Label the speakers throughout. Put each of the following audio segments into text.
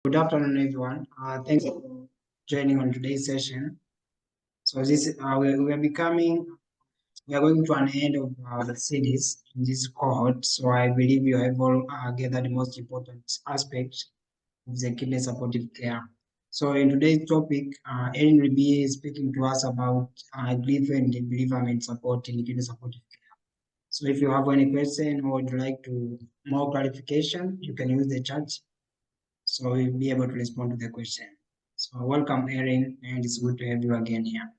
Speaker 1: Good afternoon, everyone. Thanks for joining on today's session. So we are going to an end of the series in this cohort. So I believe you have all gathered the most important aspect of the kidney supportive care. So in today's topic, Erin will be speaking to us about grief and bereavement support in kidney supportive care. So if you have any question or would like to more clarification, you can use the chat so we'll be able to respond to the question. So welcome, Erin, and it's good to have you again here.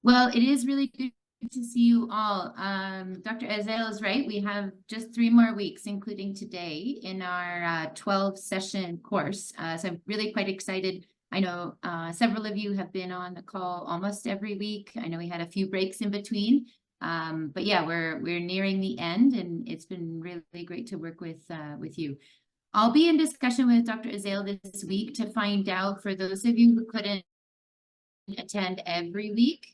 Speaker 2: Well, it is really good to see you all. Dr. Azael is right. We have just 3 more weeks, including today, in our 12-session course. So I'm really quite excited. I know several of you have been on the call almost every week. I know we had a few breaks in between. But yeah, we're nearing the end, and it's been really great to work with you. I'll be in discussion with Dr. Azael this week to find out, for those of you who couldn't attend every week,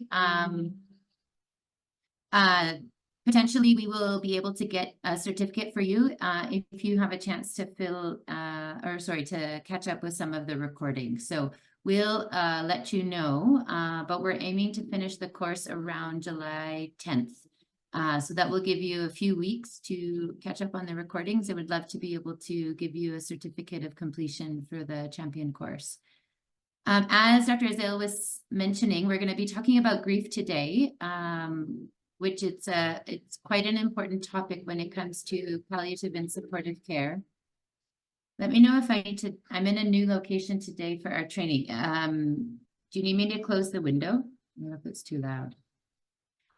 Speaker 2: potentially we will be able to get a certificate for you if you have a chance to to catch up with some of the recordings. So we'll let you know, but we're aiming to finish the course around July 10th. So that will give you a few weeks to catch up on the recordings. I would love to be able to give you a certificate of completion for the champion course. As Dr. Azael was mentioning, we're going to be talking about grief today, which it's quite an important topic when it comes to palliative and supportive care. Let me know if I need to. I'm in a new location today for our training. Do you need me to close the window? I don't know if it's too loud.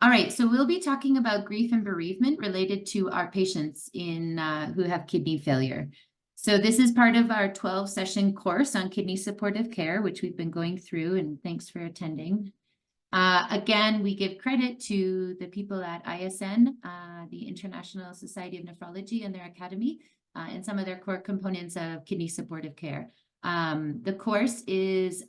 Speaker 2: All right, so we'll be talking about grief and bereavement related to our patients who have kidney failure. So this is part of our 12-session course on kidney supportive care, which we've been going through, and thanks for attending. Again, we give credit to the people at ISN, the International Society of Nephrology, and their academy, and some of their core components of kidney supportive care. The course is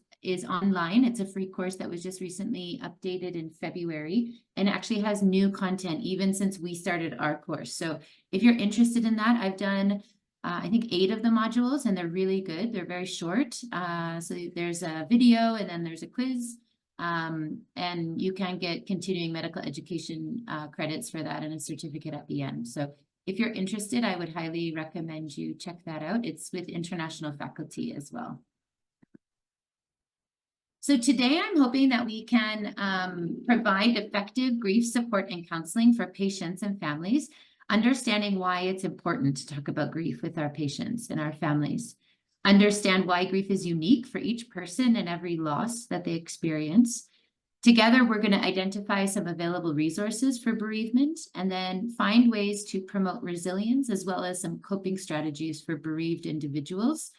Speaker 2: online. It's a free course that was just recently updated in February, and actually has new content even since we started our course. So if you're interested in that, I've done I think 8 of the modules, and they're really good. They're very short. So there's a video, and then there's a quiz, and you can get continuing medical education credits for that and a certificate at the end. So if you're interested, I would highly recommend you check that out. It's with international faculty as well. So today I'm hoping that we can provide effective grief support and counseling for patients and families, understanding why it's important to talk about grief with our patients and our families, understand why grief is unique for each person and every loss that they experience. Together, we're going to identify some available resources for bereavement, and then find ways to promote resilience, as well as some coping strategies for bereaved individuals,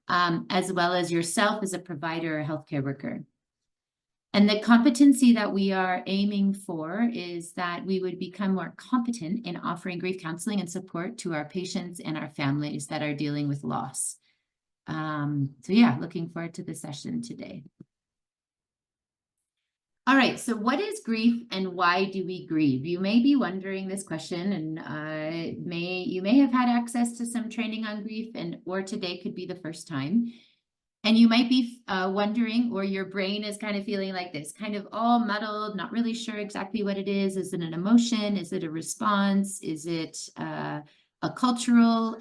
Speaker 2: as well as yourself as a provider or healthcare worker. And the competency that we are aiming for is that we would become more competent in offering grief counseling and support to our patients and our families that are dealing with loss. So yeah, looking forward to the session today. All right, so what is grief and why do we grieve? You may be wondering this question, and you may have had access to some training on grief, or today could be the first time. And you might be wondering, or your brain is kind of feeling like this, kind of all muddled, not really sure exactly what it is. Is it an emotion? Is it a response? Is it a cultural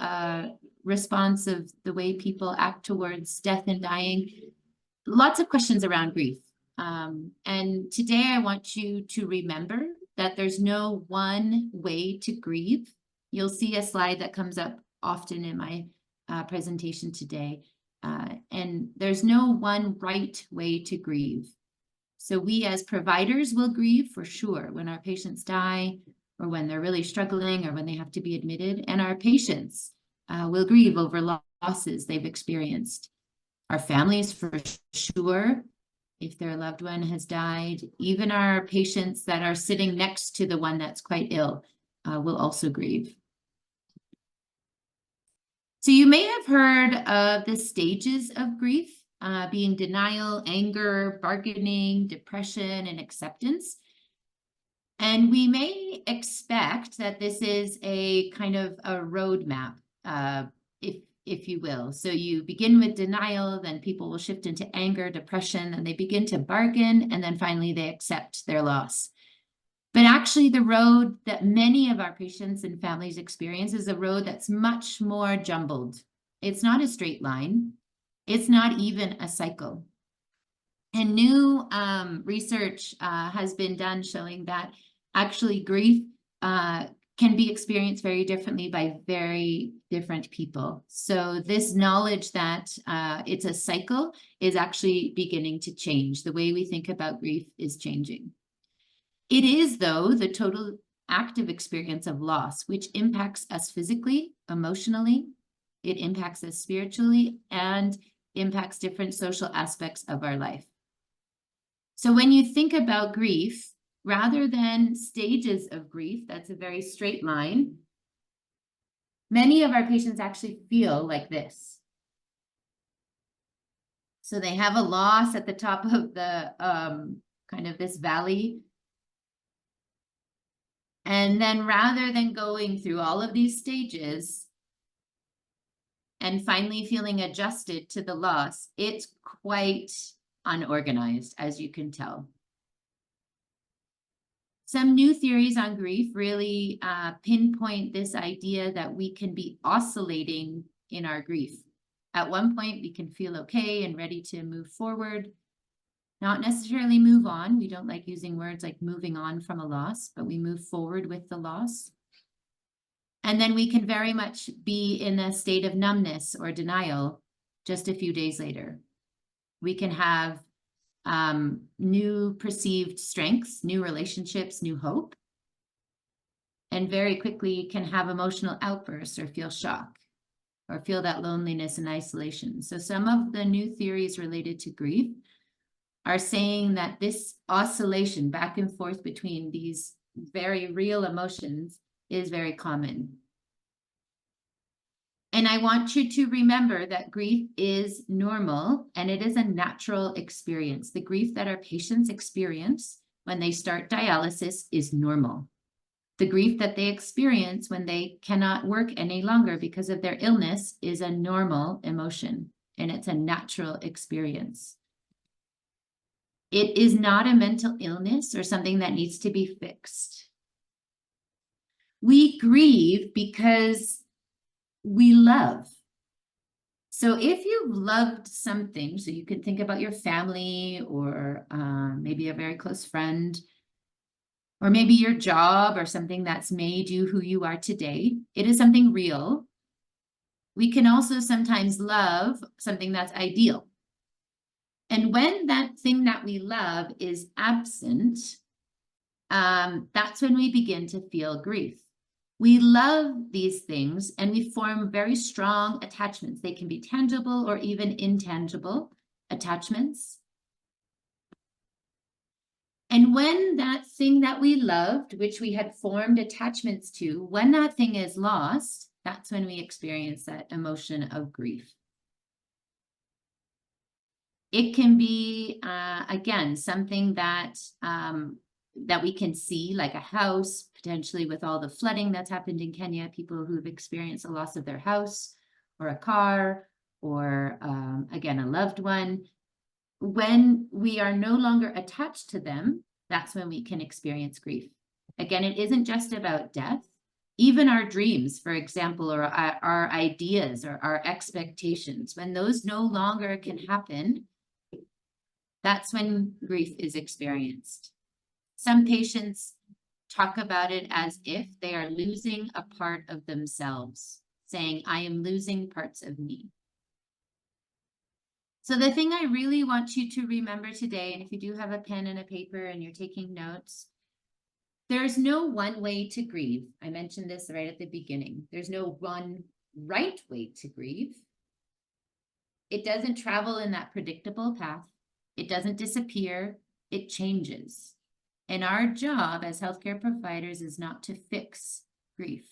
Speaker 2: response of the way people act towards death and dying? Lots of questions around grief. And today I want you to remember that there's no one way to grieve. You'll see a slide that comes up often in my presentation today. And there's no one right way to grieve. So we as providers will grieve for sure when our patients die, or when they're really struggling, or when they have to be admitted. And our patients will grieve over losses they've experienced. Our families for sure, if their loved one has died. Even our patients that are sitting next to the one that's quite ill will also grieve. So you may have heard of the stages of grief, being denial, anger, bargaining, depression, and acceptance. And we may expect that this is a kind of a roadmap if you will. So you begin with denial, then people will shift into anger, depression, and they begin to bargain, and then finally they accept their loss. But actually, the road that many of our patients and families experience is a road that's much more jumbled. It's not a straight line. It's not even a cycle. And new research has been done showing that actually grief can be experienced very differently by very different people. So this knowledge that it's a cycle is actually beginning to change. The way we think about grief is changing. It is, though, the total active experience of loss, which impacts us physically, emotionally, it impacts us spiritually, and impacts different social aspects of our life. So when you think about grief, rather than stages of grief, that's a very straight line, many of our patients actually feel like this. So they have a loss at the top of the kind of this valley. And then rather than going through all of these stages and finally feeling adjusted to the loss, it's quite unorganized, as you can tell. Some new theories on grief really pinpoint this idea that we can be oscillating in our grief. At one point, we can feel okay and ready to move forward, not necessarily move on. We don't like using words like moving on from a loss, but we move forward with the loss. And then we can very much be in a state of numbness or denial just a few days later. We can have new perceived strengths, new relationships, new hope, and very quickly can have emotional outbursts or feel shock or feel that loneliness and isolation. So some of the new theories related to grief are saying that this oscillation back and forth between these very real emotions is very common. And I want you to remember that grief is normal and it is a natural experience. The grief that our patients experience when they start dialysis is normal. The grief that they experience when they cannot work any longer because of their illness is a normal emotion, and it's a natural experience. It is not a mental illness or something that needs to be fixed. We grieve because we love. So if you've loved something, so you can think about your family or maybe a very close friend, or maybe your job or something that's made you who you are today, it is something real. We can also sometimes love something that's ideal. And when that thing that we love is absent, that's when we begin to feel grief. We love these things and we form very strong attachments. They can be tangible or even intangible attachments. And when that thing that we loved, which we had formed attachments to, when that thing is lost, that's when we experience that emotion of grief. It can be, again, something that we can see, like a house, potentially with all the flooding that's happened in Kenya, people who've experienced a loss of their house or a car or, again, a loved one. When we are no longer attached to them, that's when we can experience grief. Again, it isn't just about death. Even our dreams, for example, or our ideas or our expectations, when those no longer can happen, that's when grief is experienced. Some patients talk about it as if they are losing a part of themselves, saying, I am losing parts of me. So the thing I really want you to remember today, and if you do have a pen and a paper and you're taking notes, there's no one way to grieve. I mentioned this right at the beginning. There's no one right way to grieve. It doesn't travel in that predictable path. It doesn't disappear. It changes. And our job as healthcare providers is not to fix grief.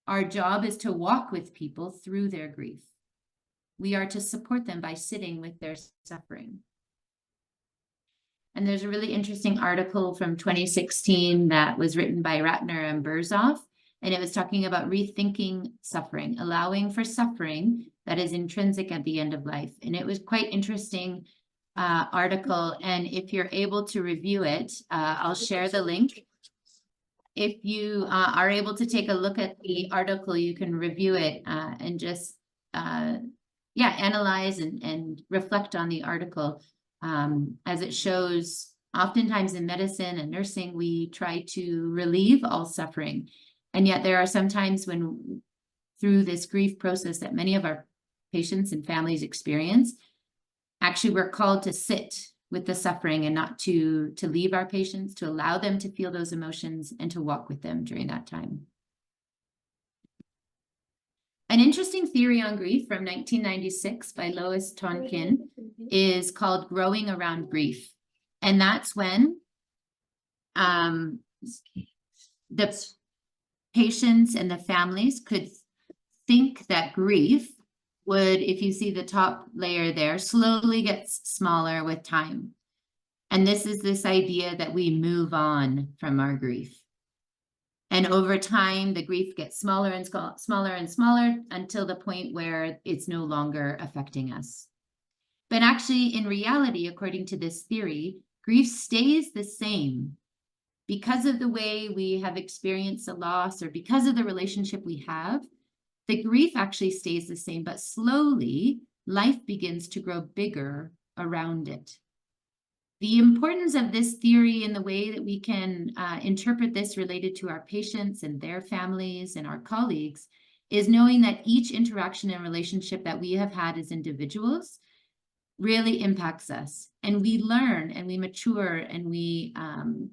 Speaker 2: Our job is to walk with people through their grief. We are to support them by sitting with their suffering. And there's a really interesting article from 2016 that was written by Ratner and Berzoff and it was talking about rethinking suffering, allowing for suffering that is intrinsic at the end of life. And it was quite interesting article, and if you're able to review it, I'll share the link. If you are able to take a look at the article, you can review it and just analyze and reflect on the article, as it shows oftentimes in medicine and nursing we try to relieve all suffering, and yet there are some times when through this grief process that many of our patients and families experience, actually we're called to sit with the suffering and not to leave our patients, to allow them to feel those emotions and to walk with them during that time. An interesting theory on grief from 1996 by Lois Tonkin is called growing around grief. And that's when the patients and the families could think that grief would, if you see the top layer there, slowly gets smaller with time. And this is this idea that we move on from our grief. And over time, the grief gets smaller and smaller and smaller until the point where it's no longer affecting us. But actually, in reality, according to this theory, grief stays the same because of the way we have experienced a loss or because of the relationship we have. The grief actually stays the same, but slowly life begins to grow bigger around it. The importance of this theory and the way that we can interpret this related to our patients and their families and our colleagues is knowing that each interaction and relationship that we have had as individuals really impacts us. And we learn and we mature and we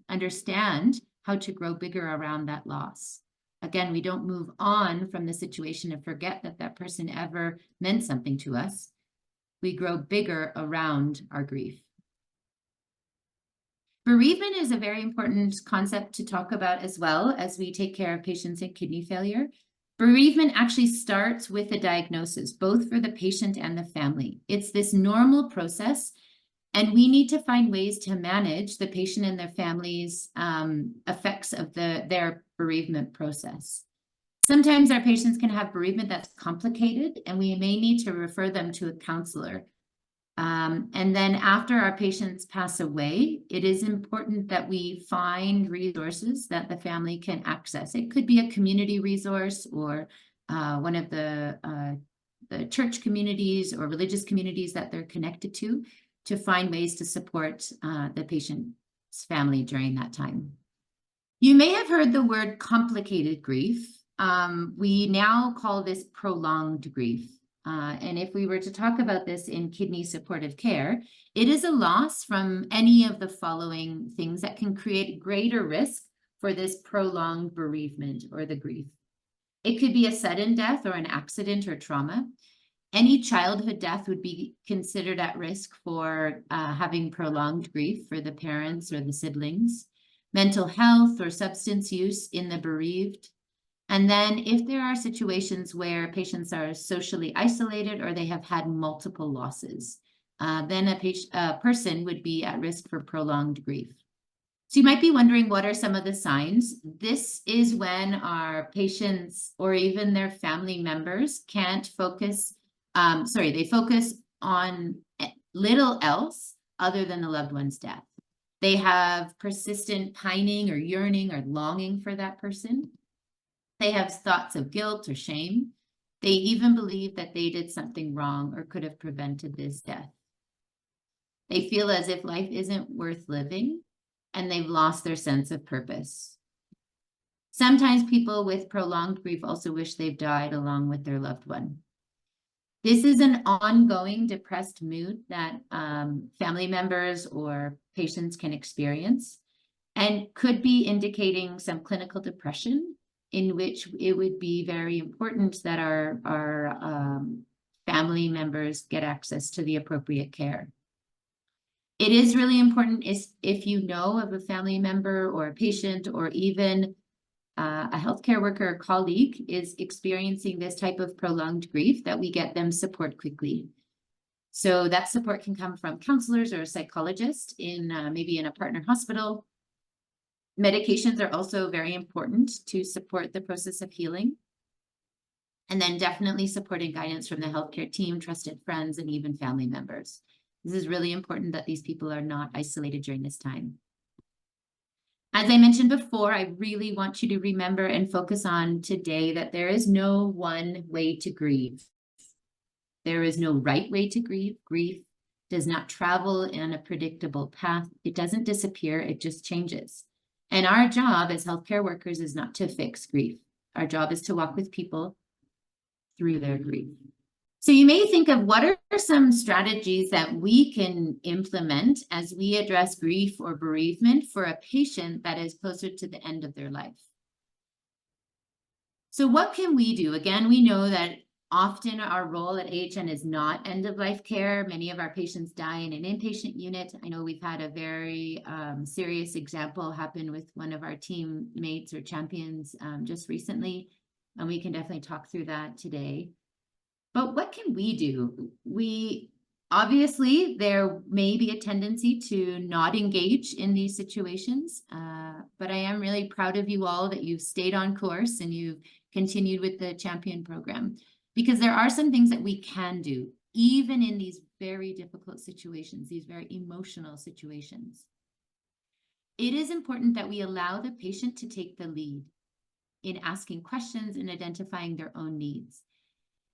Speaker 2: understand how to grow bigger around that loss. Again, we don't move on from the situation and forget that that person ever meant something to us. We grow bigger around our grief. Bereavement is a very important concept to talk about as well as we take care of patients in kidney failure. Bereavement actually starts with a diagnosis, both for the patient and the family. It's this normal process, and we need to find ways to manage the patient and their family's effects of their bereavement process. Sometimes our patients can have bereavement that's complicated, and we may need to refer them to a counselor. And then after our patients pass away, it is important that we find resources that the family can access. It could be a community resource or one of the church communities or religious communities that they're connected to find ways to support the patient's family during that time. You may have heard the word complicated grief. We now call this prolonged grief. And if we were to talk about this in kidney supportive care, it is a loss from any of the following things that can create greater risk for this prolonged bereavement or the grief. It could be a sudden death or an accident or trauma. Any childhood death would be considered at risk for having prolonged grief for the parents or the siblings. Mental health or substance use in the bereaved. And then if there are situations where patients are socially isolated or they have had multiple losses, then a person would be at risk for prolonged grief. So you might be wondering, what are some of the signs? This is when our patients or even their family members can't focus, they focus on little else other than the loved one's death. They have persistent pining or yearning or longing for that person. They have thoughts of guilt or shame. They even believe that they did something wrong or could have prevented this death. They feel as if life isn't worth living and they've lost their sense of purpose. Sometimes people with prolonged grief also wish they've died along with their loved one. This is an ongoing depressed mood that family members or patients can experience and could be indicating some clinical depression, in which it would be very important that our family members get access to the appropriate care. It is really important if you know of a family member or a patient or even a healthcare worker or colleague is experiencing this type of prolonged grief, that we get them support quickly. So that support can come from counselors or a psychologist in maybe in a partner hospital, Medications are also very important to support the process of healing. And then definitely supporting guidance from the healthcare team, trusted friends, and even family members. This is really important that these people are not isolated during this time. As I mentioned before, I really want you to remember and focus on today that there is no one way to grieve. There is no right way to grieve. Grief does not travel in a predictable path. It doesn't disappear, it just changes. And our job as healthcare workers is not to fix grief. Our job is to walk with people through their grief. So you may think of what are some strategies that we can implement as we address grief or bereavement for a patient that is closer to the end of their life. So what can we do? Again, we know that often our role at AHN is not end-of-life care. Many of our patients die in an inpatient unit. I know we've had a very serious example happen with one of our teammates or champions just recently, and we can definitely talk through that today. But what can we do? Obviously, there may be a tendency to not engage in these situations, but I am really proud of you all that you've stayed on course and you've continued with the champion program, because there are some things that we can do, even in these very difficult situations, these very emotional situations. It is important that we allow the patient to take the lead in asking questions and identifying their own needs.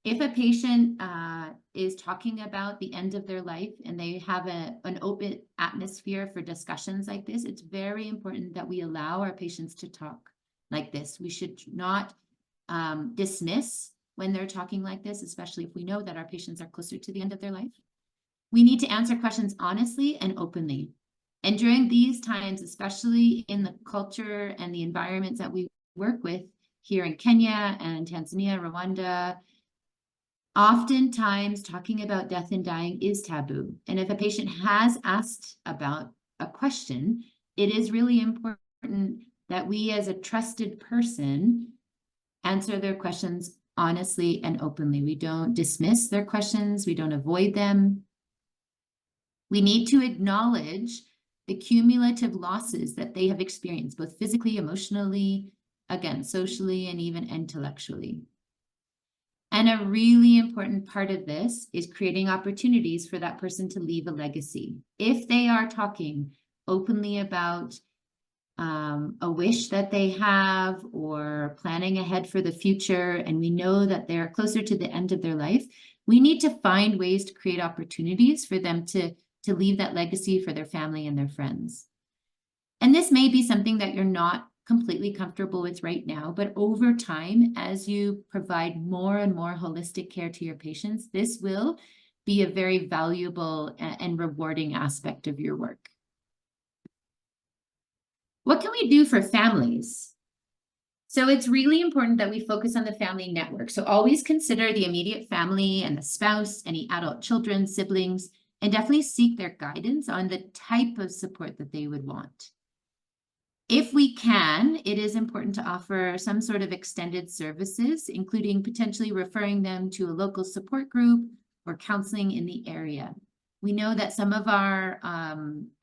Speaker 2: If a patient is talking about the end of their life and they have an open atmosphere for discussions like this, it's very important that we allow our patients to talk like this. We should not dismiss when they're talking like this, especially if we know that our patients are closer to the end of their life. We need to answer questions honestly and openly. And during these times, especially in the culture and the environments that we work with here in Kenya and Tanzania, Rwanda, oftentimes talking about death and dying is taboo. And if a patient has asked about a question, it is really important that we as a trusted person answer their questions honestly and openly. We don't dismiss their questions. We don't avoid them. We need to acknowledge the cumulative losses that they have experienced, both physically, emotionally, again, socially, and even intellectually. And a really important part of this is creating opportunities for that person to leave a legacy. If they are talking openly about a wish that they have or planning ahead for the future, and we know that they're closer to the end of their life, we need to find ways to create opportunities for them to leave that legacy for their family and their friends. And this may be something that you're not completely comfortable with right now, but over time, as you provide more and more holistic care to your patients, this will be a very valuable and rewarding aspect of your work. What can we do for families? So it's really important that we focus on the family network. So always consider the immediate family and the spouse, any adult children, siblings, and definitely seek their guidance on the type of support that they would want. If we can, it is important to offer some sort of extended services, including potentially referring them to a local support group or counseling in the area. We know that some of our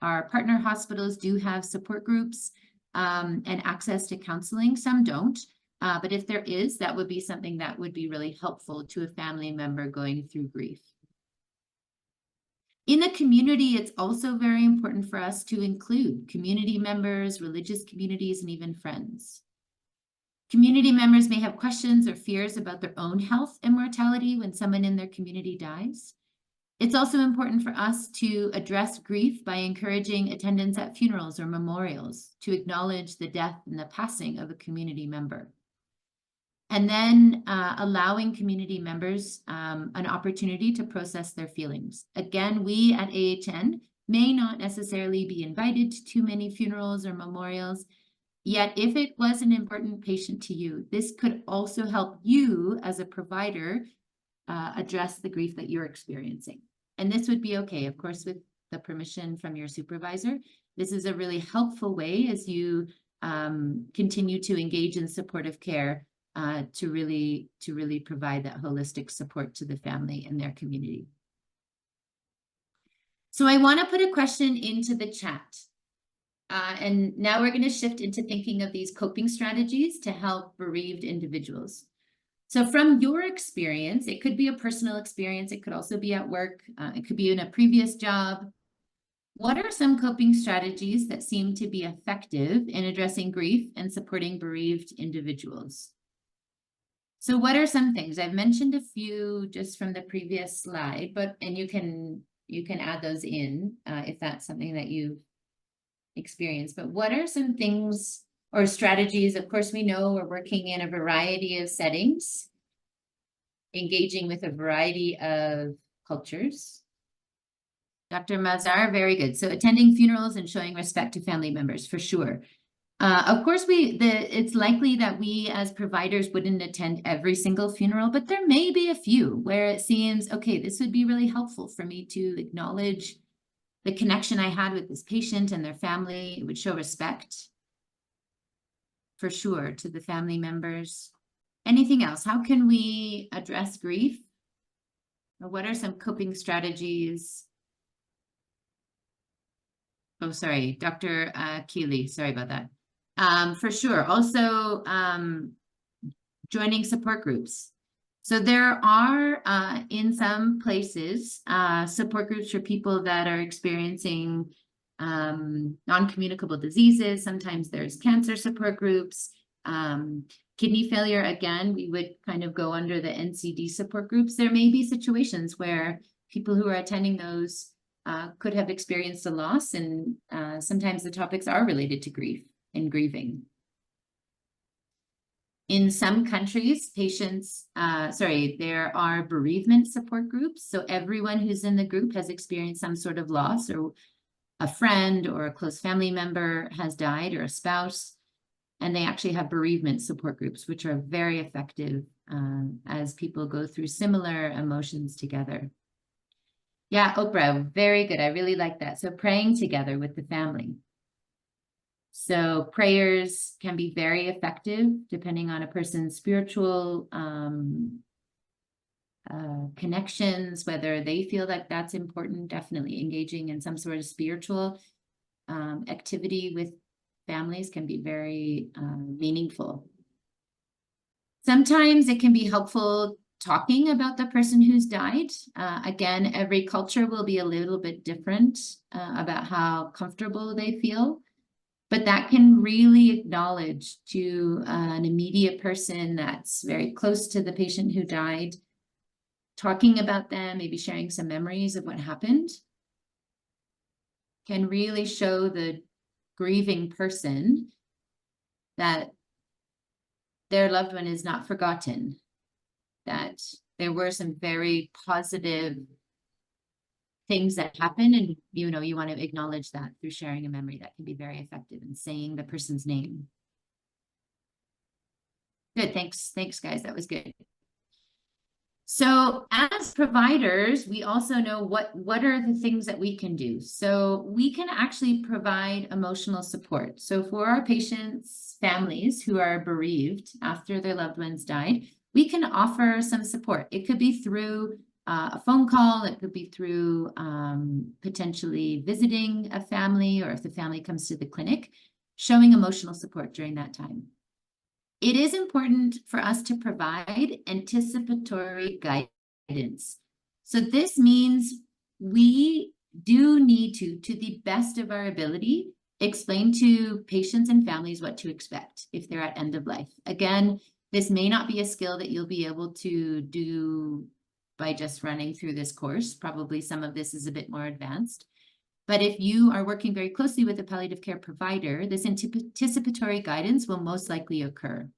Speaker 2: partner hospitals do have support groups and access to counseling. Some don't, but if there is, that would be something that would be really helpful to a family member going through grief. In the community, it's also very important for us to include community members, religious communities, and even friends. Community members may have questions or fears about their own health and mortality when someone in their community dies. It's also important for us to address grief by encouraging attendance at funerals or memorials to acknowledge the death and the passing of a community member. And then allowing community members an opportunity to process their feelings. Again, we at AHN may not necessarily be invited to too many funerals or memorials, yet if it was an important patient to you, this could also help you as a provider address the grief that you're experiencing. And this would be okay, of course, with the permission from your supervisor. This is a really helpful way as you continue to engage in supportive care to really provide that holistic support to the family and their community. So I want to put a question into the chat. And now we're going to shift into thinking of these coping strategies to help bereaved individuals. So from your experience, it could be a personal experience, it could also be at work, it could be in a previous job. What are some coping strategies that seem to be effective in addressing grief and supporting bereaved individuals? So what are some things? I've mentioned a few just from the previous slide, and you can add those in if that's something that you've experienced. But what are some things or strategies? Of course, we know we're working in a variety of settings, engaging with a variety of cultures. Dr. Mazar, very good. So attending funerals and showing respect to family members, for sure. Of course, it's likely that we as providers wouldn't attend every single funeral, but there may be a few where it seems, okay, this would be really helpful for me to acknowledge the connection I had with this patient and their family. It would show respect, for sure, to the family members. Anything else? How can we address grief? Or what are some coping strategies? Oh, sorry, Dr. Keeley, sorry about that. For sure. Also, joining support groups. So there are, in some places, support groups for people that are experiencing non-communicable diseases. Sometimes there's cancer support groups. Kidney failure, again, we would kind of go under the NCD support groups. There may be situations where people who are attending those could have experienced a loss, and sometimes the topics are related to grief and grieving. In some countries, there are bereavement support groups. So everyone who's in the group has experienced some sort of loss, or a friend or a close family member has died, or a spouse, and they actually have bereavement support groups, which are very effective as people go through similar emotions together. Yeah, Oprah, very good. I really like that. So praying together with the family. So prayers can be very effective depending on a person's spiritual connections, whether they feel like that's important. Definitely engaging in some sort of spiritual activity with families can be very meaningful. Sometimes it can be helpful talking about the person who's died. Again, every culture will be a little bit different about how comfortable they feel. But that can really acknowledge to an immediate person that's very close to the patient who died, talking about them, maybe sharing some memories of what happened, can really show the grieving person that their loved one is not forgotten, that there were some very positive things that happen, and you want to acknowledge that through sharing a memory. That can be very effective in saying the person's name. Good, thanks guys, that was good. So as providers, we also know what are the things that we can do. So we can actually provide emotional support. So for our patients' families who are bereaved after their loved ones died, we can offer some support. It could be through a phone call, it could be through potentially visiting a family, or if the family comes to the clinic, showing emotional support during that time. It is important for us to provide anticipatory guidance. So this means we do need to the best of our ability, explain to patients and families what to expect if they're at end of life. Again, this may not be a skill that you'll be able to do by just running through this course. Probably some of this is a bit more advanced. But if you are working very closely with a palliative care provider, this anticipatory guidance will most likely occur.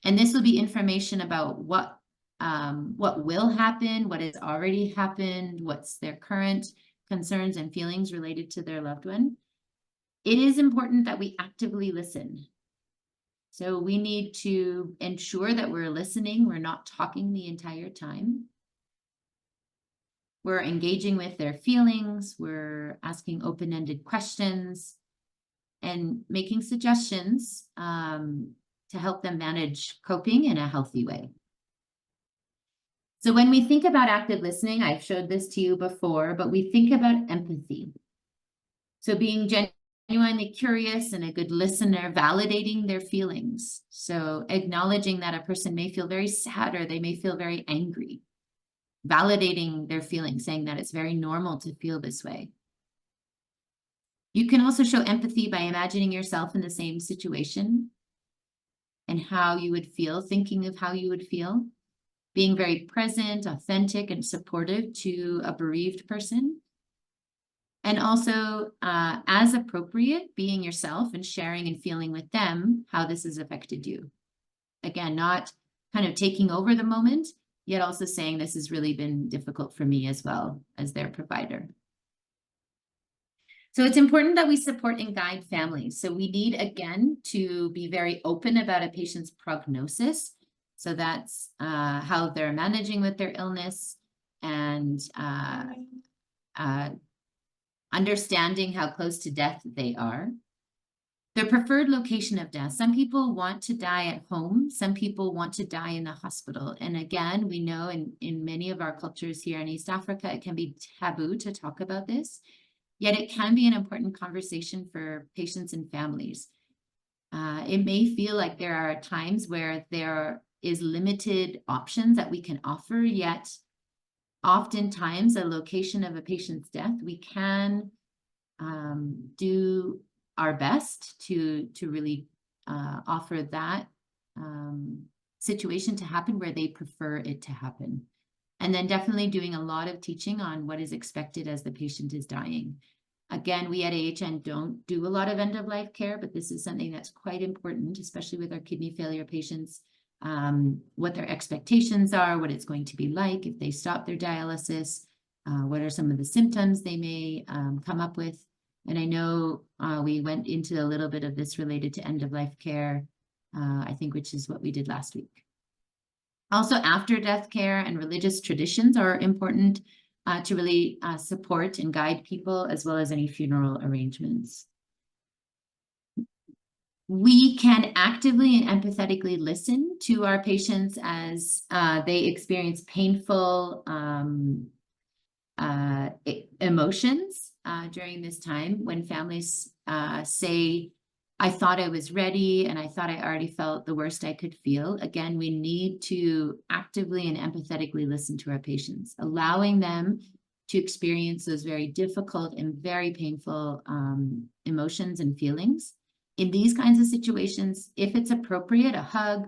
Speaker 2: And this will be information about what will happen, what has already happened, what's their current concerns and feelings related to their loved one. It is important that we actively listen. So we need to ensure that we're listening, we're not talking the entire time. We're engaging with their feelings, we're asking open-ended questions, and making suggestions to help them manage coping in a healthy way. So when we think about active listening, I've showed this to you before, but we think about empathy. So being genuinely curious and a good listener, validating their feelings. So acknowledging that a person may feel very sad or they may feel very angry. Validating their feelings, saying that it's very normal to feel this way. You can also show empathy by imagining yourself in the same situation and how you would feel, thinking of how you would feel, being very present, authentic, and supportive to a bereaved person. And also, as appropriate, being yourself and sharing and feeling with them how this has affected you. Again, not kind of taking over the moment, yet also saying this has really been difficult for me as well as their provider. So it's important that we support and guide families. So we need, again, to be very open about a patient's prognosis. So that's how they're managing with their illness and understanding how close to death they are. Their preferred location of death. Some people want to die at home. Some people want to die in the hospital. And again, we know in many of our cultures here in East Africa, it can be taboo to talk about this. Yet it can be an important conversation for patients and families. It may feel like there are times where there is limited options that we can offer, yet oftentimes a location of a patient's death, we can do our best to really offer that situation to happen where they prefer it to happen. And then definitely doing a lot of teaching on what is expected as the patient is dying. Again, we at AHN don't do a lot of end-of-life care, but this is something that's quite important, especially with our kidney failure patients, what their expectations are, what it's going to be like if they stop their dialysis, what are some of the symptoms they may come up with. And I know we went into a little bit of this related to end-of-life care, I think, which is what we did last week. Also, after-death care and religious traditions are important to really support and guide people, as well as any funeral arrangements. We can actively and empathetically listen to our patients as they experience painful emotions during this time when families say, I thought I was ready and I thought I already felt the worst I could feel. Again, we need to actively and empathetically listen to our patients, allowing them to experience those very difficult and very painful emotions and feelings. In these kinds of situations, if it's appropriate, a hug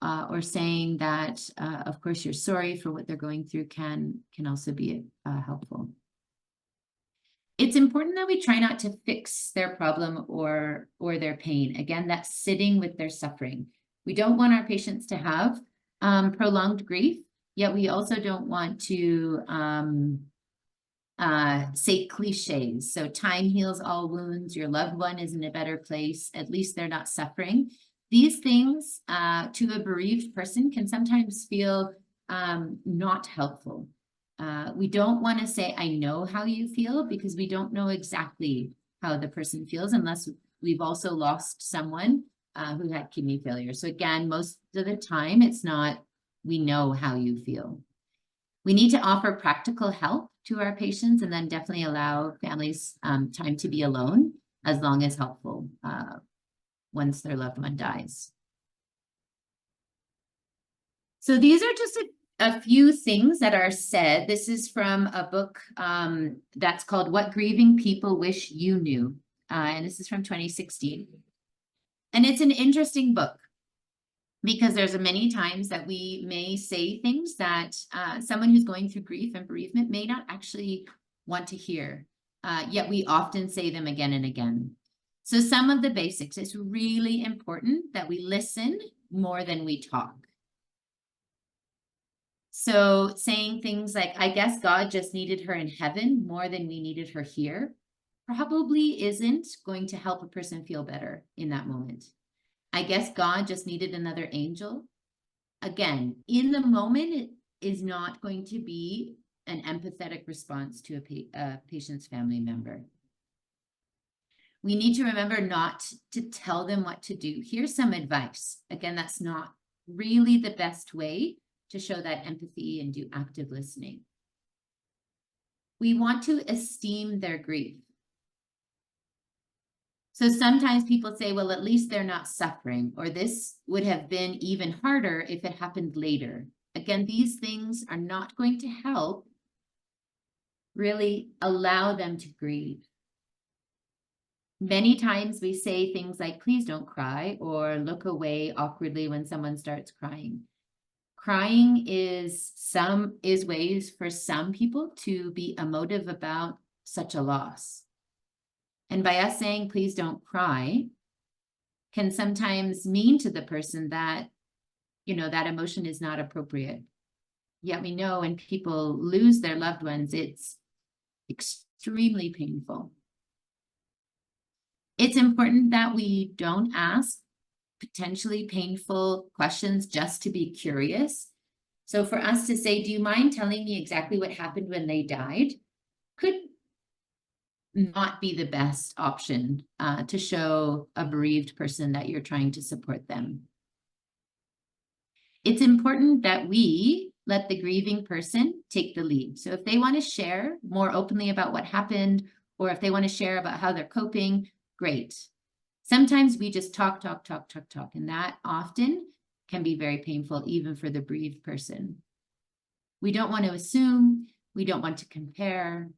Speaker 2: or saying that, of course, you're sorry for what they're going through can also be helpful. It's important that we try not to fix their problem or their pain. Again, that's sitting with their suffering. We don't want our patients to have prolonged grief, yet we also don't want to say cliches. So time heals all wounds, your loved one is in a better place, at least they're not suffering. These things to a bereaved person can sometimes feel not helpful. We don't want to say, I know how you feel, because we don't know exactly how the person feels unless we've also lost someone who had kidney failure. So again, most of the time, it's not, we know how you feel. We need to offer practical help to our patients and then definitely allow families time to be alone as long as helpful once their loved one dies. So these are just a few things that are said. This is from a book that's called What Grieving People Wish You Knew. And this is from 2016. And it's an interesting book because there's many times that we may say things that someone who's going through grief and bereavement may not actually want to hear, yet we often say them again and again. So some of the basics, it's really important that we listen more than we talk. So saying things like, I guess God just needed her in heaven more than we needed her here, probably isn't going to help a person feel better in that moment. I guess God just needed another angel. Again, in the moment, it is not going to be an empathetic response to a patient's family member. We need to remember not to tell them what to do. Here's some advice. Again, that's not really the best way to show that empathy and do active listening. We want to esteem their grief. So sometimes people say, well, at least they're not suffering, or this would have been even harder if it happened later. Again, these things are not going to help really allow them to grieve. Many times we say things like, please don't cry, or look away awkwardly when someone starts crying. Crying is ways for some people to be emotive about such a loss. And by us saying, please don't cry, can sometimes mean to the person that, that emotion is not appropriate. Yet we know when people lose their loved ones, it's extremely painful. It's important that we don't ask potentially painful questions just to be curious. So for us to say, do you mind telling me exactly what happened when they died, could not be the best option to show a bereaved person that you're trying to support them. It's important that we let the grieving person take the lead. So if they want to share more openly about what happened, or if they want to share about how they're coping, great. Sometimes we just talk, and that often can be very painful, even for the bereaved person. We don't want to assume, we don't want to compare.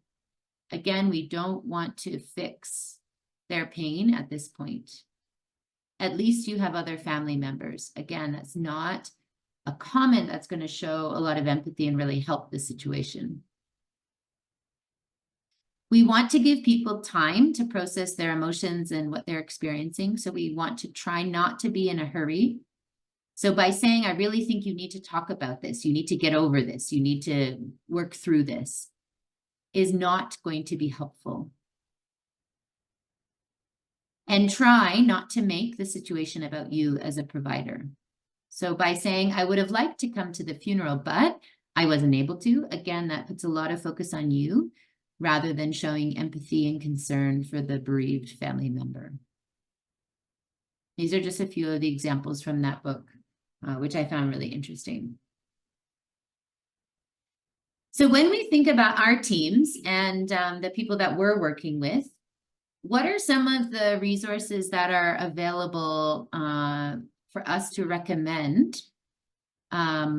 Speaker 2: Again, we don't want to fix their pain at this point. At least you have other family members. Again, that's not a comment that's going to show a lot of empathy and really help the situation. We want to give people time to process their emotions and what they're experiencing. So we want to try not to be in a hurry. So by saying, I really think you need to talk about this, you need to get over this, you need to work through this, is not going to be helpful. And try not to make the situation about you as a provider. So by saying, I would have liked to come to the funeral, but I wasn't able to, again, that puts a lot of focus on you rather than showing empathy and concern for the bereaved family member. These are just a few of the examples from that book, which I found really interesting. So when we think about our teams and the people that we're working with, what are some of the resources that are available for us to recommend for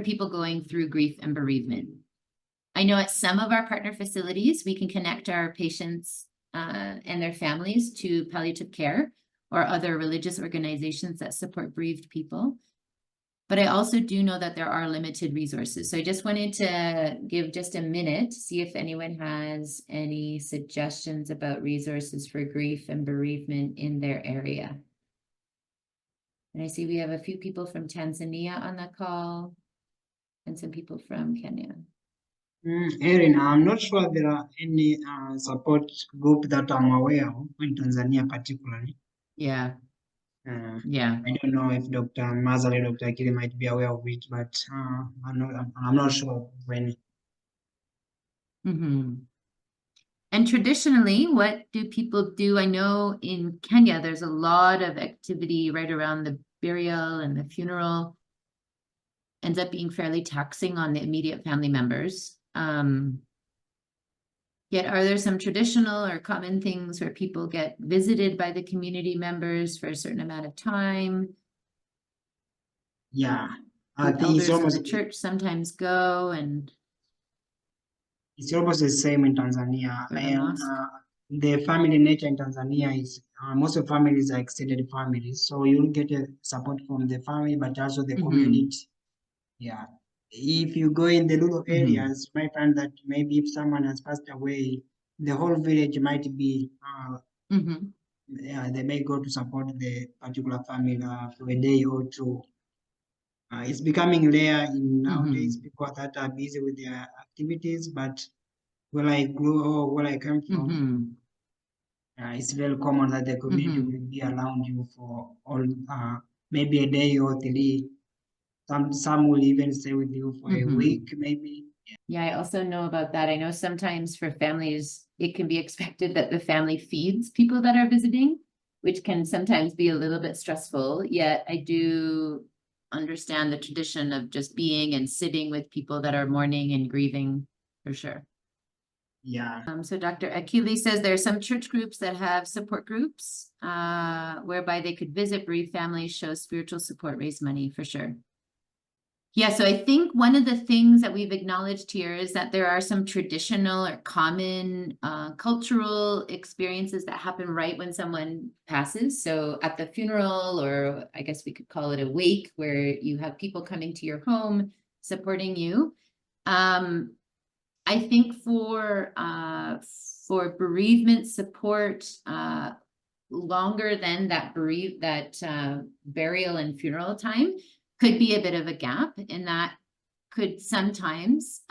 Speaker 2: people going through grief and bereavement? I know at some of our partner facilities, we can connect our patients and their families to palliative care or other religious organizations that support bereaved people. But I also do know that there are limited resources. So I just wanted to give just a minute to see if anyone has any suggestions about resources for grief and bereavement in their area. And I see we have a few people from Tanzania on the call and some people from Kenya.
Speaker 1: Erin, I'm not sure there are any support group that I'm aware of in Tanzania particularly.
Speaker 2: Yeah. Yeah.
Speaker 1: I don't know if Dr. Mazali, Dr. Akili might be aware of it, but I'm not sure when.
Speaker 2: Mm-hmm. And traditionally, what do people do? I know in Kenya, there's a lot of activity right around the burial and the funeral. Ends up being fairly taxing on the immediate family members. Yet, are there some traditional or common things where people get visited by the community members for a certain amount of time?
Speaker 1: Yeah, I
Speaker 2: The
Speaker 1: think it's
Speaker 2: elders of
Speaker 1: almost
Speaker 2: the church sometimes go, and
Speaker 1: it's almost the same in Tanzania.
Speaker 2: for the mosque.
Speaker 1: The family nature in Tanzania is most of families are extended families, so you'll get a support from the family, but also the community. Yeah. If you go in the rural areas, you might find that maybe if someone has passed away, the whole village might be, yeah, they may go to support the particular family for a day or two. It's becoming rare in nowadays people that are busy with their activities, but where I grew or where I came from, it's very common that the community will be around you for all maybe a day or three. Some will even stay with you for a week, maybe.
Speaker 2: Yeah, I also know about that. I know sometimes for families, it can be expected that the family feeds people that are visiting, which can sometimes be a little bit stressful. Yet I do understand the tradition of just being and sitting with people that are mourning and grieving, for sure.
Speaker 1: Yeah.
Speaker 2: So Dr. Akili says there are some church groups that have support groups whereby they could visit bereaved families, show spiritual support, raise money for sure. Yeah, so I think one of the things that we've acknowledged here is that there are some traditional or common cultural experiences that happen right when someone passes. So at the funeral, or I guess we could call it a wake, where you have people coming to your home, supporting you. I think for bereavement support, longer than that burial and funeral time could be a bit of a gap, and that could sometimes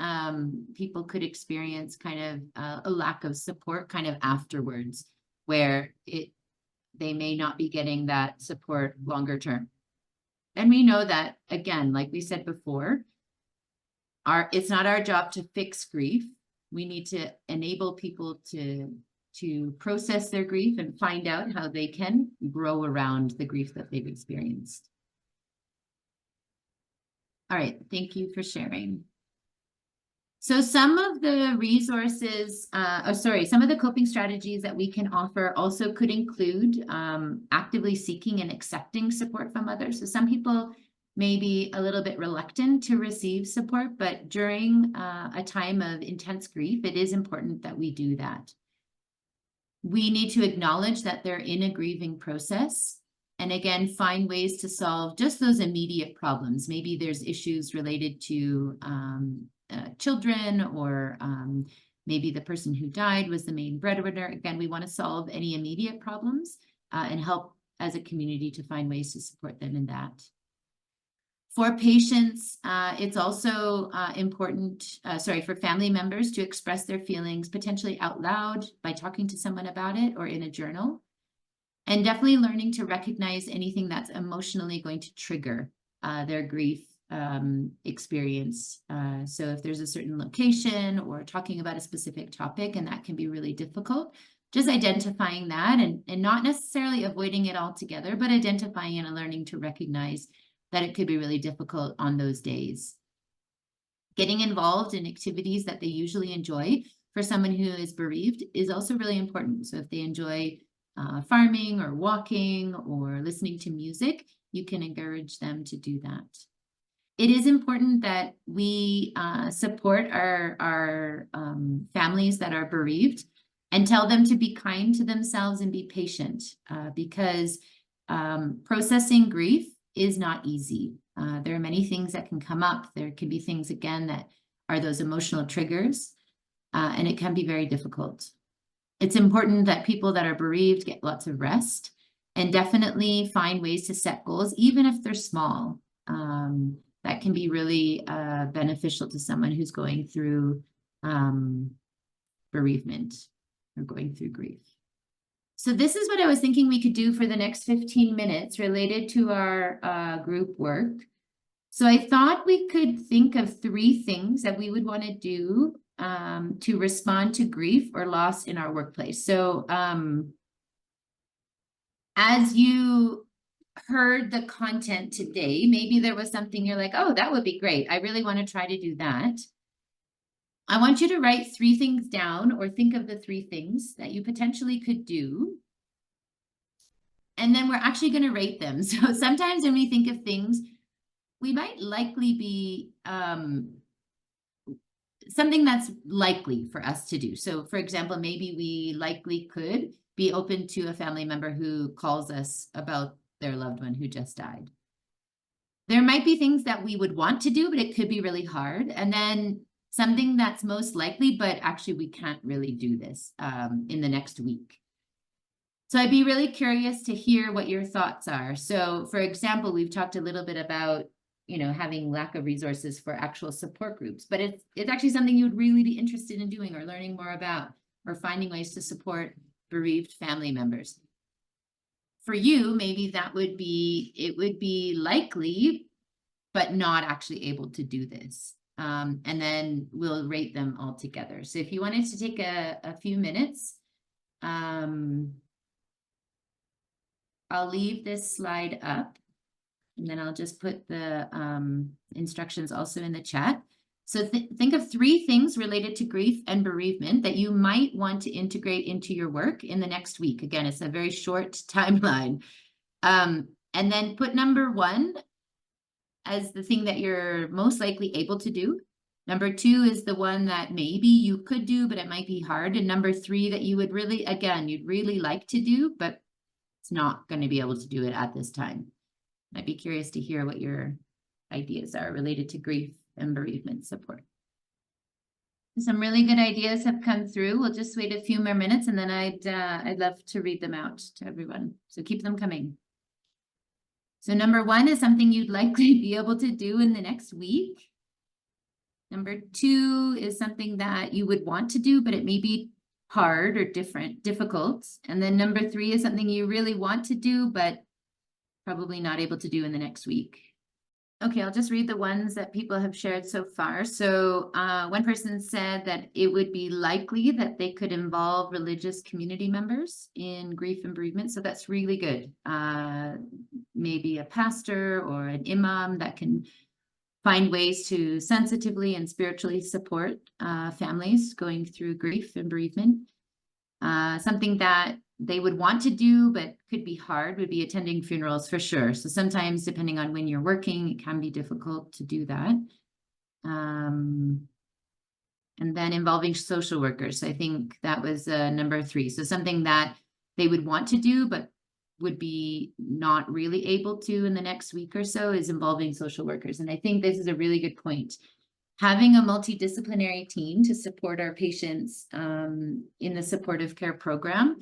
Speaker 2: people could experience kind of a lack of support kind of afterwards, where they may not be getting that support longer term. And we know that, again, like we said before, it's not our job to fix grief. We need to enable people to process their grief and find out how they can grow around the grief that they've experienced. All right, thank you for sharing. So some of the resources, some of the coping strategies that we can offer also could include actively seeking and accepting support from others. So some people may be a little bit reluctant to receive support, but during a time of intense grief, it is important that we do that. We need to acknowledge that they're in a grieving process, and again, find ways to solve just those immediate problems. Maybe there's issues related to children, or maybe the person who died was the main breadwinner. Again, we want to solve any immediate problems and help as a community to find ways to support them in that. For patients, it's also important, for family members to express their feelings potentially out loud by talking to someone about it or in a journal. And definitely learning to recognize anything that's emotionally going to trigger their grief experience. So if there's a certain location or talking about a specific topic, and that can be really difficult, just identifying that and not necessarily avoiding it altogether, but identifying it and learning to recognize that it could be really difficult on those days. Getting involved in activities that they usually enjoy for someone who is bereaved is also really important. So if they enjoy farming or walking or listening to music, you can encourage them to do that. It is important that we support our families that are bereaved and tell them to be kind to themselves and be patient, because processing grief is not easy. There are many things that can come up. There can be things, again, that are those emotional triggers, and it can be very difficult. It's important that people that are bereaved get lots of rest and definitely find ways to set goals, even if they're small. That can be really beneficial to someone who's going through bereavement or going through grief. So this is what I was thinking we could do for the next 15 minutes related to our group work. So I thought we could think of 3 things that we would want to do to respond to grief or loss in our workplace. So as you heard the content today, maybe there was something you're like, oh, that would be great. I really want to try to do that. I want you to write 3 things down, or think of the 3 things that you potentially could do. And then we're actually going to rate them. So sometimes when we think of things, we might likely be something that's likely for us to do. So for example, maybe we likely could be open to a family member who calls us about their loved one who just died. There might be things that we would want to do, but it could be really hard. And then something that's most likely, but actually we can't really do this in the next week. So I'd be really curious to hear what your thoughts are. So for example, we've talked a little bit about, having lack of resources for actual support groups, but it's actually something you would really be interested in doing or learning more about, or finding ways to support bereaved family members. For you, maybe it would be likely, but not actually able to do this. And then we'll rate them all together. So if you wanted to take a few minutes, I'll leave this slide up, and then I'll just put the instructions also in the chat. So think of 3 things related to grief and bereavement that you might want to integrate into your work in the next week. Again, it's a very short timeline. And then put number 1 as the thing that you're most likely able to do. Number 2 is the one that maybe you could do, but it might be hard. And number 3 that you would really, again, you'd really like to do, but it's not going to be able to do it at this time. I'd be curious to hear what your ideas are related to grief and bereavement support. Some really good ideas have come through. We'll just wait a few more minutes and then I'd love to read them out to everyone. So keep them coming. So number 1 is something you'd likely be able to do in the next week. Number 2 is something that you would want to do, but it may be hard or difficult. And then number 3 is something you really want to do, but probably not able to do in the next week. Okay, I'll just read the ones that people have shared so far. So one person said that it would be likely that they could involve religious community members in grief and bereavement. So that's really good. Maybe a pastor or an imam that can find ways to sensitively and spiritually support families going through grief and bereavement. Something that they would want to do, but could be hard, would be attending funerals for sure. So sometimes, depending on when you're working, it can be difficult to do that. And then involving social workers. I think that was number 3. So something that they would want to do, but would be not really able to in the next week or so is involving social workers. And I think this is a really good point. Having a multidisciplinary team to support our patients in the supportive care program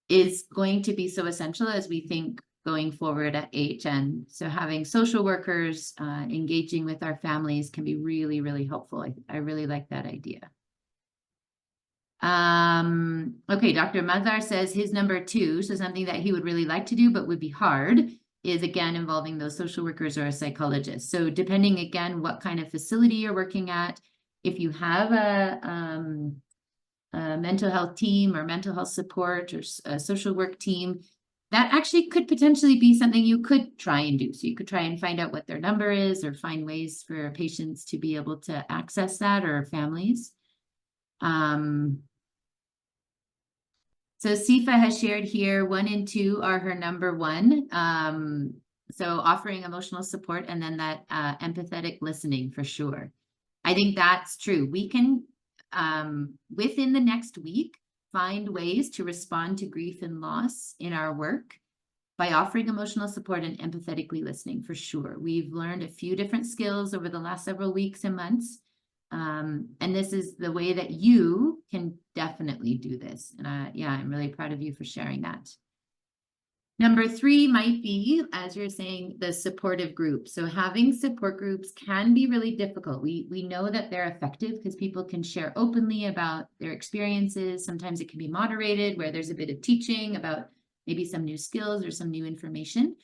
Speaker 2: is going to be so essential as we think going forward at AHN. So having social workers engaging with our families can be really, really helpful. I really like that idea. Okay, Dr. Mazar says his number 2, so something that he would really like to do but would be hard, is again involving those social workers or a psychologist. So depending again what kind of facility you're working at, if you have a mental health team or mental health support or a social work team, that actually could potentially be something you could try and do. So you could try and find out what their number is or find ways for patients to be able to access that, or families. So Sifa has shared here 1 and 2 are her number 1. So offering emotional support and then that empathetic listening for sure. I think that's true. We can, within the next week, find ways to respond to grief and loss in our work by offering emotional support and empathetically listening for sure. We've learned a few different skills over the last several weeks and months. And this is the way that you can definitely do this. And yeah, I'm really proud of you for sharing that. Number 3 might be, as you're saying, the supportive group. So having support groups can be really difficult. We know that they're effective because people can share openly about their experiences. Sometimes it can be moderated where there's a bit of teaching about maybe some new skills or some new information.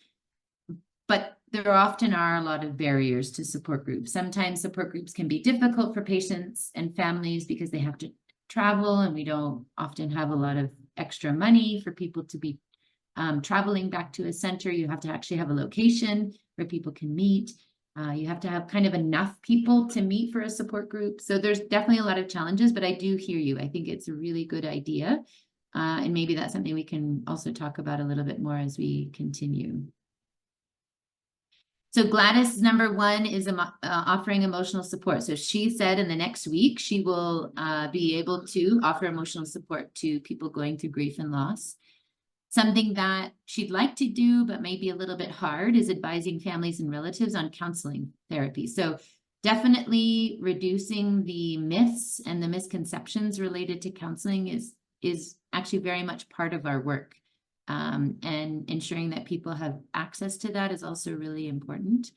Speaker 2: But there often are a lot of barriers to support groups. Sometimes support groups can be difficult for patients and families because they have to travel, and we don't often have a lot of extra money for people to be traveling back to a center. You have to actually have a location where people can meet. You have to have kind of enough people to meet for a support group. So there's definitely a lot of challenges, but I do hear you. I think it's a really good idea. And maybe that's something we can also talk about a little bit more as we continue. So Gladys' number 1 is offering emotional support. So she said in the next week, she will be able to offer emotional support to people going through grief and loss. Something that she'd like to do, but maybe a little bit hard, is advising families and relatives on counseling therapy. So definitely reducing the myths and the misconceptions related to counseling is actually very much part of our work. And ensuring that people have access to that is also really important.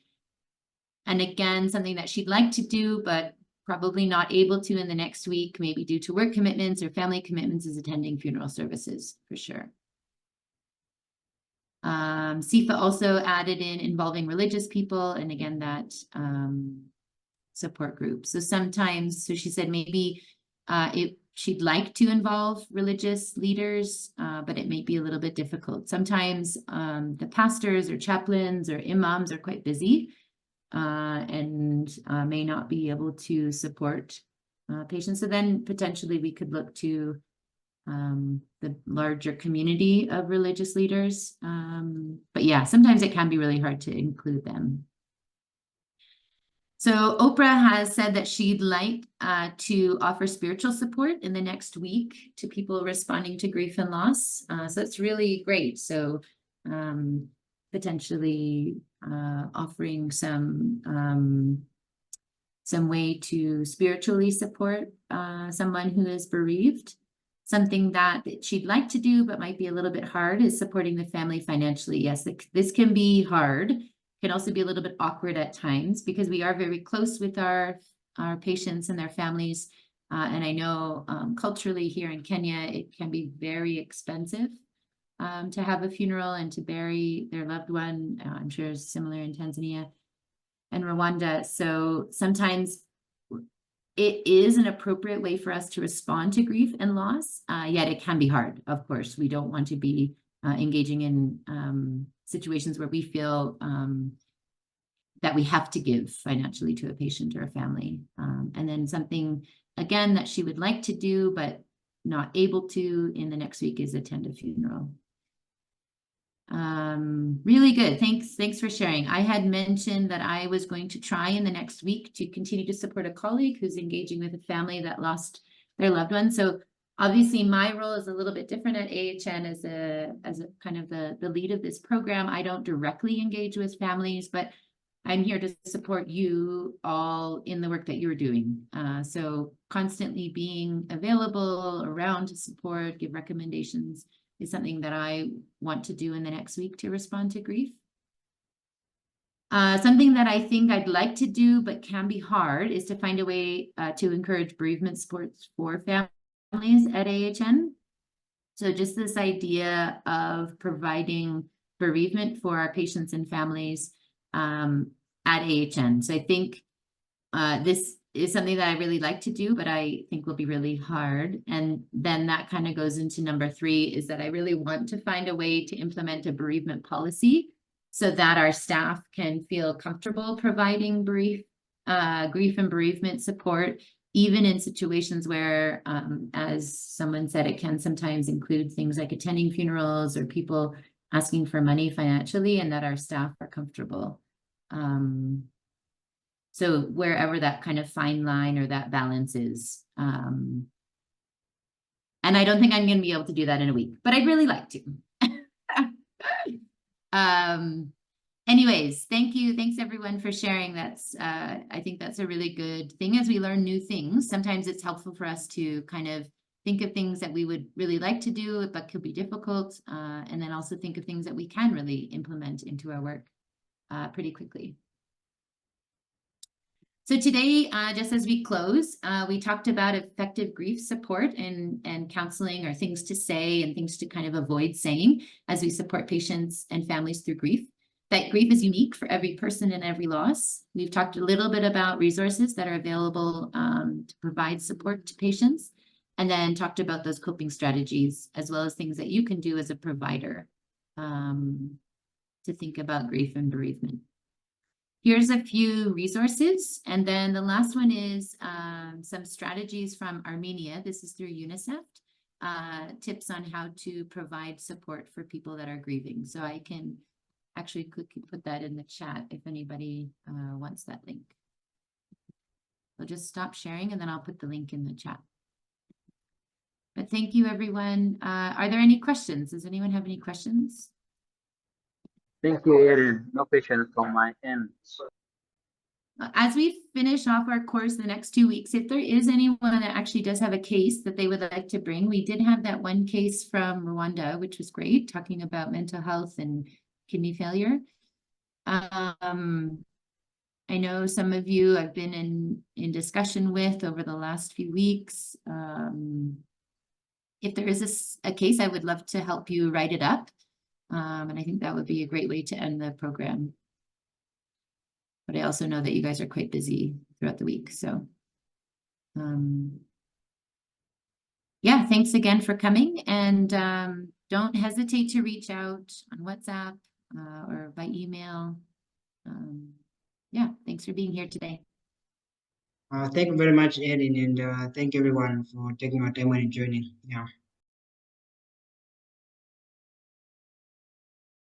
Speaker 2: And again, something that she'd like to do, but probably not able to in the next week, maybe due to work commitments or family commitments, is attending funeral services for sure. Sifa also added in involving religious people, and again, that support group. So sometimes, so she said maybe she'd like to involve religious leaders, but it may be a little bit difficult. Sometimes the pastors or chaplains or imams are quite busy. and may not be able to support patients. So then potentially we could look to the larger community of religious leaders. But yeah, sometimes it can be really hard to include them. So Oprah has said that she'd like to offer spiritual support in the next week to people responding to grief and loss. So that's really great. So potentially offering some way to spiritually support someone who is bereaved. Something that she'd like to do but might be a little bit hard is supporting the family financially. Yes, this can be hard. Can also be a little bit awkward at times because we are very close with our patients and their families. And I know culturally here in Kenya, it can be very expensive to have a funeral and to bury their loved one. I'm sure it's similar in Tanzania and Rwanda. So sometimes it is an appropriate way for us to respond to grief and loss, yet it can be hard. Of course, we don't want to be engaging in situations where we feel that we have to give financially to a patient or a family. And then something, again, that she would like to do, but not able to in the next week is attend a funeral. Really good. Thanks for sharing. I had mentioned that I was going to try in the next week to continue to support a colleague who's engaging with a family that lost their loved one. So obviously my role is a little bit different at AHN as a kind of the lead of this program. I don't directly engage with families, but I'm here to support you all in the work that you're doing. So constantly being available, around to support, give recommendations is something that I want to do in the next week to respond to grief. Something that I think I'd like to do, but can be hard, is to find a way to encourage bereavement supports for families at AHN. So just this idea of providing bereavement for our patients and families at AHN. So I think this is something that I really like to do, but I think will be really hard. And then that kind of goes into number 3, is that I really want to find a way to implement a bereavement policy so that our staff can feel comfortable providing grief and bereavement support, even in situations where, as someone said, it can sometimes include things like attending funerals or people asking for money financially, and that our staff are comfortable. So wherever that kind of fine line or that balance is. And I don't think I'm going to be able to do that in a week, but I'd really like to. Anyways, thank you. Thanks everyone for sharing. That's, I think that's a really good thing as we learn new things. Sometimes it's helpful for us to kind of think of things that we would really like to do, but could be difficult. And then also think of things that we can really implement into our work pretty quickly. So today, just as we close, we talked about effective grief support and counseling, or things to say and things to kind of avoid saying as we support patients and families through grief. That grief is unique for every person and every loss. We've talked a little bit about resources that are available to provide support to patients, and then talked about those coping strategies, as well as things that you can do as a provider to think about grief and bereavement. Here's a few resources. And then the last one is some strategies from Armenia. This is through UNICEF. Tips on how to provide support for people that are grieving. So I can actually quickly put that in the chat if anybody wants that link. I'll just stop sharing and then I'll put the link in the chat. But thank you, everyone. Are there any questions? Does anyone have any questions?
Speaker 3: Thank you, Erin. No questions from my end.
Speaker 2: As we finish off our course the next 2 weeks, if there is anyone that actually does have a case that they would like to bring, we did have that one case from Rwanda, which was great, talking about mental health and kidney failure. I know some of you I've been in discussion with over the last few weeks. If there is a case, I would love to help you write it up. And I think that would be a great way to end the program. But I also know that you guys are quite busy throughout the week. So yeah, thanks again for coming. And don't hesitate to reach out on WhatsApp or by email. yeah, thanks for being here today.
Speaker 1: Thank you very much, Erin, and thank everyone for taking your time and joining. Yeah.